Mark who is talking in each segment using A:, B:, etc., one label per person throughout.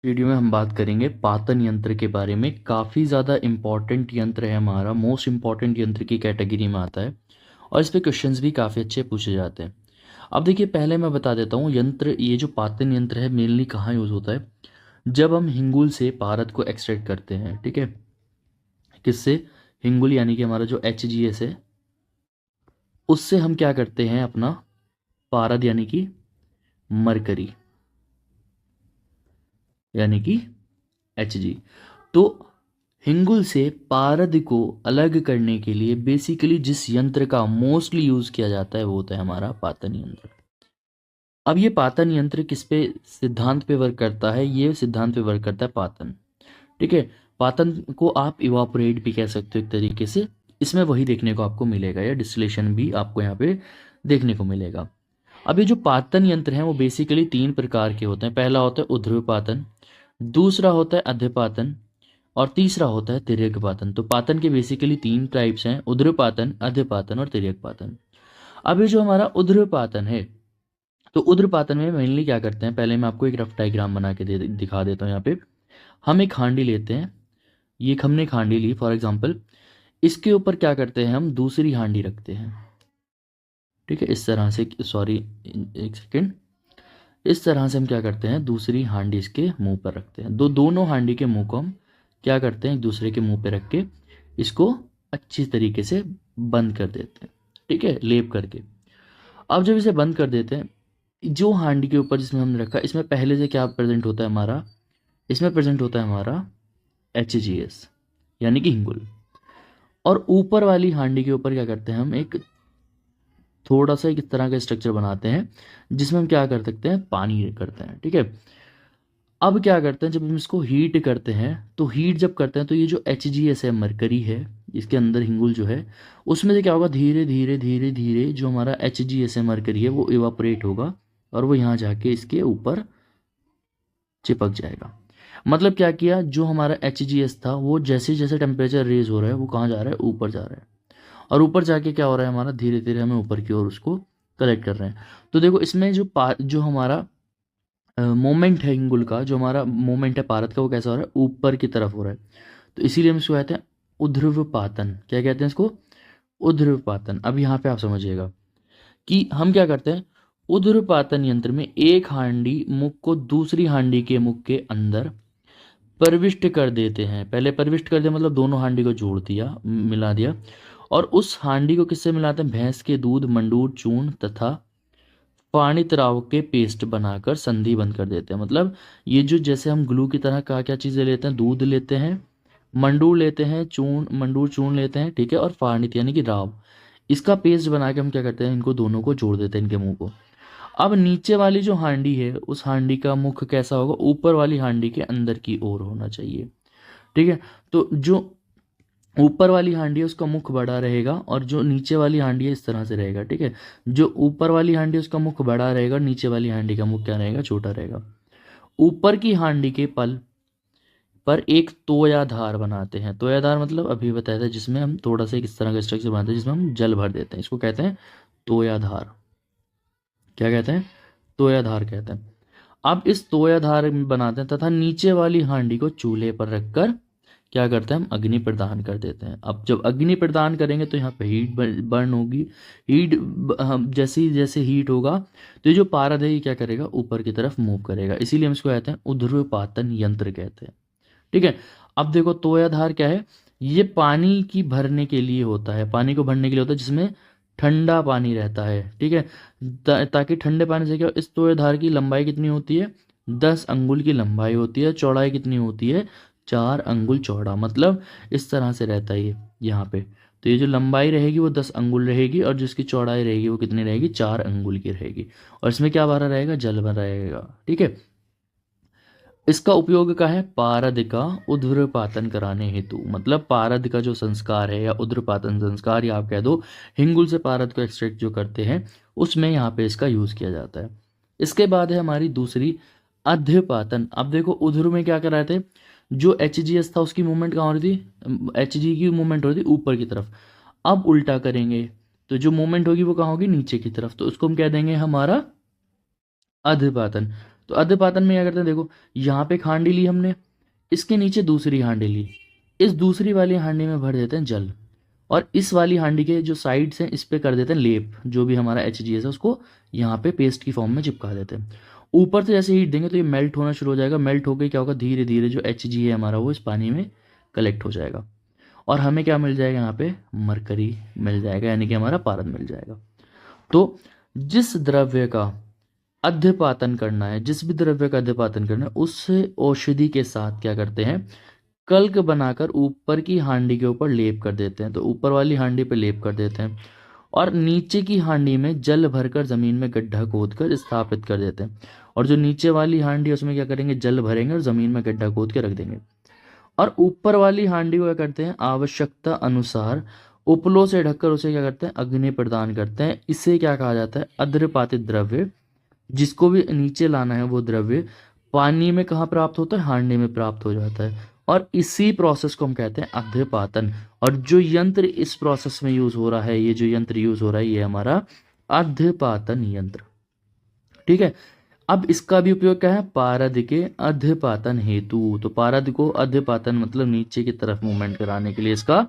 A: Video में हम बात करेंगे पातन यंत्र के बारे में। काफ़ी ज़्यादा इम्पॉर्टेंट यंत्र है, हमारा मोस्ट इम्पॉर्टेंट यंत्र की कैटेगरी में आता है और इस पे क्वेश्चंस भी काफ़ी अच्छे पूछे जाते हैं। अब देखिए, पहले मैं बता देता हूँ यंत्र, ये जो पातन यंत्र है मेनली कहाँ यूज़ होता है। जब हम हिंगुल से पारद को एक्सट्रैक्ट करते हैं, ठीक है। किससे? हिंगुल यानी कि हमारा जो HGS है, उससे हम क्या करते हैं, अपना पारद यानी कि मरकरी यानी कि Hg। तो हिंगुल से पारद को अलग करने के लिए बेसिकली जिस यंत्र का मोस्टली यूज किया जाता है वो होता है हमारा पातन यंत्र। अब ये पातन यंत्र किस पे सिद्धांत पे वर्क करता है? ये सिद्धांत पे वर्क करता है पातन, ठीक है। पातन को आप इवापोरेट भी कह सकते हो एक तरीके से। इसमें वही देखने को आपको मिलेगा, या डिस्टिलेशन भी आपको यहाँ पे देखने को मिलेगा। अब ये जो पातन यंत्र हैं वो बेसिकली तीन प्रकार के होते हैं। पहला होता है ऊर्ध्वपातन, दूसरा होता है अध्यपातन और तीसरा होता है तिर्यकपातन। तो पातन के बेसिकली तीन टाइप्स हैं, ऊर्ध्वपातन, अध्यपातन और तिर्यकपातन। अब ये जो हमारा ऊर्ध्वपातन है, तो ऊर्ध्वपातन में मेनली क्या करते हैं, पहले मैं आपको एक रफ डायग्राम बना के दिखा देता हूँ। यहाँ पे हम एक हांडी लेते हैं, ये हमने एक हांडी ली फॉर एग्जाम्पल। इसके ऊपर क्या करते हैं, हम दूसरी हांडी रखते हैं, ठीक है। इस तरह से, सॉरी एक सेकेंड, इस तरह से हम क्या करते हैं, दूसरी हांडी इसके मुंह पर रखते हैं। दोनों हांडी के मुंह को हम क्या करते हैं, एक दूसरे के मुंह पे रख के इसको अच्छी तरीके से बंद कर देते हैं, ठीक है, लेप करके। अब जब इसे बंद कर देते हैं, जो हांडी के ऊपर जिसमें हमने रखा, इसमें पहले से क्या प्रेजेंट होता है हमारा, इसमें प्रेजेंट होता है हमारा HGS यानी कि हिंगुल। और ऊपर वाली हांडी के ऊपर क्या करते हैं, हम एक थोड़ा सा एक इस तरह का स्ट्रक्चर बनाते हैं जिसमें हम क्या कर सकते हैं, पानी करते हैं, ठीक है। अब क्या करते हैं, जब हम इसको हीट करते हैं, तो हीट जब करते हैं तो ये जो HGS है, मरकरी है, इसके अंदर हिंगुल जो है, उसमें से क्या होगा, धीरे धीरे धीरे धीरे जो हमारा HGS है, मरकरी है, वो इवापोरेट होगा और वो यहाँ जाके इसके ऊपर चिपक जाएगा। मतलब क्या किया, जो हमारा HGS था वो जैसे जैसे टेम्परेचर रेज हो रहा है वो कहाँ जा रहा है, ऊपर जा रहा है। और ऊपर जाके क्या हो रहा है हमारा, धीरे धीरे हमें ऊपर की ओर उसको कलेक्ट कर रहे हैं। तो देखो इसमें जो हमारा मोमेंट है हिंगुल का, जो हमारा मोमेंट है पारद का, वो कैसा हो रहा है, ऊपर की तरफ हो रहा है। तो इसीलिए हम इसको कहते हैं ऊर्ध्वपातन। क्या कहते हैं इसको? ऊर्ध्वपातन। अब यहाँ पे आप समझिएगा कि हम क्या करते हैं, ऊर्ध्वपातन यंत्र में एक हांडी मुख को दूसरी हांडी के मुख के अंदर प्रविष्ट कर देते हैं। पहले प्रविष्ट कर दिया मतलब दोनों हांडी को जोड़ दिया, मिला दिया। और उस हांडी को किससे मिलाते हैं, भैंस के दूध, मंडूर चूर्ण तथा पाणित राव के पेस्ट बनाकर संधि बंद कर देते हैं। मतलब ये जो जैसे हम ग्लू की तरह क्या क्या चीज़ें लेते हैं, दूध लेते हैं, मंडूर लेते हैं, चूर्ण, मंडूर चूर्ण लेते हैं, ठीक है, और फाणित यानी कि राव, इसका पेस्ट बना के हम क्या करते हैं, इनको दोनों को जोड़ देते हैं, इनके मुंह को। अब नीचे वाली जो हांडी है, उस हांडी का मुख कैसा होगा, ऊपर वाली हांडी के अंदर की ओर होना चाहिए, ठीक है। तो जो ऊपर वाली हांडी है उसका मुख बड़ा रहेगा और जो नीचे वाली हांडी है इस तरह से रहेगा, ठीक है। जो ऊपर वाली हांडी है उसका मुख बड़ा रहेगा, नीचे वाली हांडी का मुख क्या रहेगा, छोटा रहेगा। ऊपर की हांडी के पल पर एक तोयाधार बनाते हैं। तोयाधार मतलब अभी बताया था, जिसमें हम थोड़ा सा इस तरह का स्ट्रक्चर बनाते हैं जिसमें हम जल भर देते हैं, इसको कहते हैं तोयाधार। क्या कहते हैं? तोयाधार कहते हैं। अब इस तोयाधार में बनाते हैं तथा नीचे वाली हांडी को चूल्हे पर रखकर क्या करते हैं, हम अग्नि प्रदान कर देते हैं। अब जब अग्नि प्रदान करेंगे तो यहाँ पे हीट बर्न होगी। हीट जैसे ही जैसे हीट होगा तो ये जो पारद है ये क्या करेगा, ऊपर की तरफ मूव करेगा। इसीलिए हम इसको कहते हैं ऊर्ध्वपातन यंत्र कहते हैं, ठीक है। अब देखो तोयाधार क्या है, ये पानी की भरने के लिए होता है, पानी को भरने के लिए होता है जिसमें ठंडा पानी रहता है, ठीक है। ताकि ठंडे पानी से क्या, इस तोयाधार की लंबाई कितनी होती है, 10 अंगुल की लंबाई होती है। चौड़ाई कितनी होती है, 4 अंगुल चौड़ा। मतलब इस तरह से रहता है ये यहाँ पे। तो ये जो लंबाई रहेगी वो 10 अंगुल रहेगी और जिसकी चौड़ाई रहेगी वो कितनी रहेगी, 4 अंगुल की रहेगी। और इसमें क्या भरा रहेगा, जल भरा रहेगा, ठीक है। इसका उपयोग क्या है, पारद का उध्रपातन कराने हेतु। मतलब पारद का जो संस्कार है या उध्रपातन संस्कार, या आप कह दो हिंगुल से पारद को एक्सट्रैक्ट जो करते हैं, उसमें यहाँ पे इसका यूज किया जाता है। इसके बाद है हमारी दूसरी अध्यपातन। अब देखो उध्र में क्या कर रहे थे, जो HGS था उसकी मूवमेंट कहाँ हो रही थी, HG की मूवमेंट हो रही थी ऊपर की तरफ। अब उल्टा करेंगे तो जो मूवमेंट होगी वो कहाँ होगी, नीचे की तरफ। तो उसको हम कह देंगे हमारा अध्यपातन। तो अध्यपातन में क्या करते हैं, देखो यहाँ पे एक हांडी ली हमने, इसके नीचे दूसरी हांडी ली, इस दूसरी वाली हांडी में भर देते हैं जल, और इस वाली हांडी के जो साइड्स हैं इस पे कर देते हैं लेप, जो भी हमारा HGS है उसको यहाँ पे पेस्ट की फॉर्म में चिपका देते हैं। ऊपर से जैसे हीट देंगे तो ये मेल्ट होना शुरू हो जाएगा, मेल्ट होकर क्या होगा, धीरे धीरे जो Hg है हमारा वो इस पानी में कलेक्ट हो जाएगा, और हमें क्या मिल जाएगा, यहाँ पे मरकरी मिल जाएगा, यानी कि हमारा पारद मिल जाएगा। तो जिस द्रव्य का अध्यपातन करना है, जिस भी द्रव्य का अध्यपातन करना है, उस औषधि के साथ क्या करते हैं, कल्क बनाकर ऊपर की हांडी के ऊपर लेप कर देते हैं। तो ऊपर वाली हांडी पे लेप कर देते हैं, और नीचे की हांडी में जल भरकर जमीन में गड्ढा खोद कर स्थापित कर देते हैं, और जो नीचे वाली हांडी है उसमें क्या करेंगे, जल भरेंगे और जमीन में गड्ढा खोद के रख देंगे, और ऊपर वाली हांडी को क्या करते हैं, आवश्यकता अनुसार उपलों से ढककर उसे क्या करते हैं, अग्नि प्रदान करते हैं। इसे क्या कहा जाता है, अद्रपातित द्रव्य। जिसको भी नीचे लाना है वो द्रव्य पानी में कहाँ प्राप्त होता है, हांडी में प्राप्त हो जाता है, और इसी प्रोसेस को हम कहते हैं अध्यपातन। और जो यंत्र इस प्रोसेस में यूज हो रहा है, ये जो यंत्र यूज हो रहा है ये हमारा अध्यपातन यंत्र। ठीक है, अब इसका भी उपयोग क्या है, पारद के अध्यपातन हेतु। तो पारद को अध्यपातन मतलब नीचे की तरफ मूवमेंट कराने के लिए इसका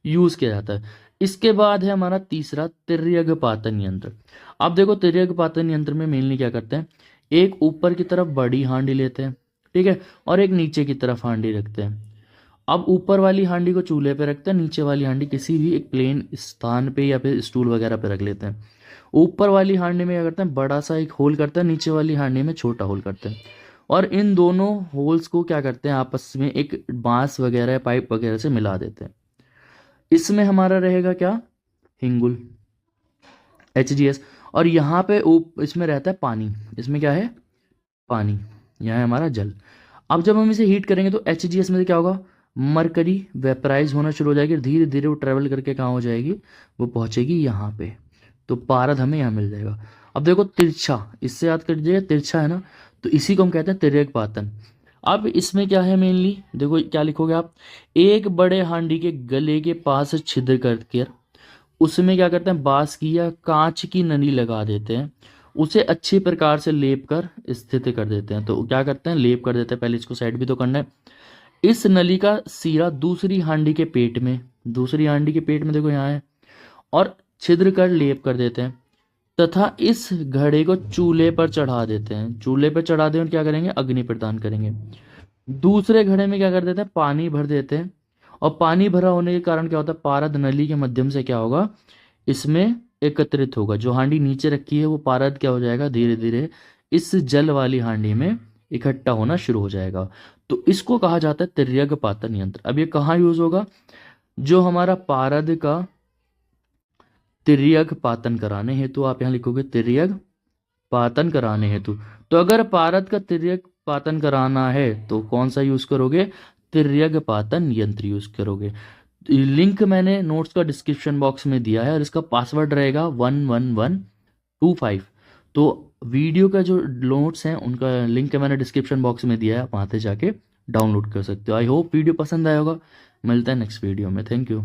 A: यूज किया जाता है। इसके बाद है हमारा तीसरा तिर्यक पातन यंत्र। अब देखो तिर्यक पातन यंत्र में मेनली क्या करते हैं, एक ऊपर की तरफ बड़ी हांडी लेते हैं, ठीक है, और एक नीचे की तरफ हांडी रखते हैं। अब ऊपर वाली हांडी को चूल्हे पे रखते हैं, नीचे वाली हांडी किसी भी एक प्लेन स्थान पे या फिर स्टूल वगैरह पे रख लेते हैं। ऊपर वाली हांडी में क्या करते हैं, बड़ा सा एक होल करते हैं, नीचे वाली हांडी में छोटा होल करते हैं, और इन दोनों होल्स को क्या करते हैं, आपस में एक बांस वगैरह या पाइप वगैरह से मिला देते हैं। इसमें हमारा रहेगा क्या, हिंगुल HGS, और यहाँ पे इसमें रहता है पानी, इसमें क्या है, पानी, यहाँ है हमारा जल। अब जब हम इसे हीट करेंगे तो HGS में से क्या होगा, मरकरी वेपराइज होना शुरू हो जाएगी, धीरे धीरे वो ट्रेवल करके कहाँ हो जाएगी, वो पहुंचेगी यहाँ पे, तो पारद हमें यहाँ मिल जाएगा। अब देखो तिरछा, इससे याद कर लीजिएगा, तिरछा है ना, तो इसी को हम कहते हैं तिर्यक पातन। अब इसमें क्या है मेनली, देखो क्या लिखोगे आप, एक बड़े हांडी के गले के पास छिद्र करके उसमें क्या करते हैं, बांस की या कांच की नली लगा देते हैं, उसे अच्छी प्रकार से लेप कर स्थित कर देते हैं। तो क्या करते हैं, लेप कर देते हैं, पहले इसको साइड भी तो करना है। इस नली का सिरा दूसरी हांडी के पेट में, दूसरी हांडी के पेट में देखो यहाँ है, और छिद्र कर लेप कर देते हैं, तथा इस घड़े को चूल्हे पर चढ़ा देते हैं। चूल्हे पर चढ़ा दें और क्या करेंगे, अग्नि प्रदान करेंगे। दूसरे घड़े में क्या कर देते हैं, पानी भर देते हैं, और पानी भरा होने के कारण क्या होता है, पारद नली के माध्यम से क्या होगा, इसमें एकत्रित होगा। जो हांडी नीचे रखी है वो पारद क्या हो जाएगा, धीरे धीरे इस जल वाली हांडी में इकट्ठा होना शुरू हो जाएगा। तो इसको कहा जाता है तिर्यक पातन यंत्र। अब ये कहाँ यूज होगा, जो हमारा पारद का तिर्यक पातन कराने हेतु, आप यहाँ लिखोगे तिर्यक पातन कराने हेतु। तो अगर पारद का तिर्यक पातन कराना है तो कौन सा यूज करोगे, तिर्यक पातन यंत्र यूज करोगे। लिंक मैंने नोट्स का डिस्क्रिप्शन बॉक्स में दिया है, और इसका पासवर्ड रहेगा 11125। तो वीडियो का जो नोट्स हैं उनका लिंक मैंने डिस्क्रिप्शन बॉक्स में दिया है, आप वहाँ से जाके डाउनलोड कर सकते हो। आई होप वीडियो पसंद आया होगा, मिलता है नेक्स्ट वीडियो में, थैंक यू।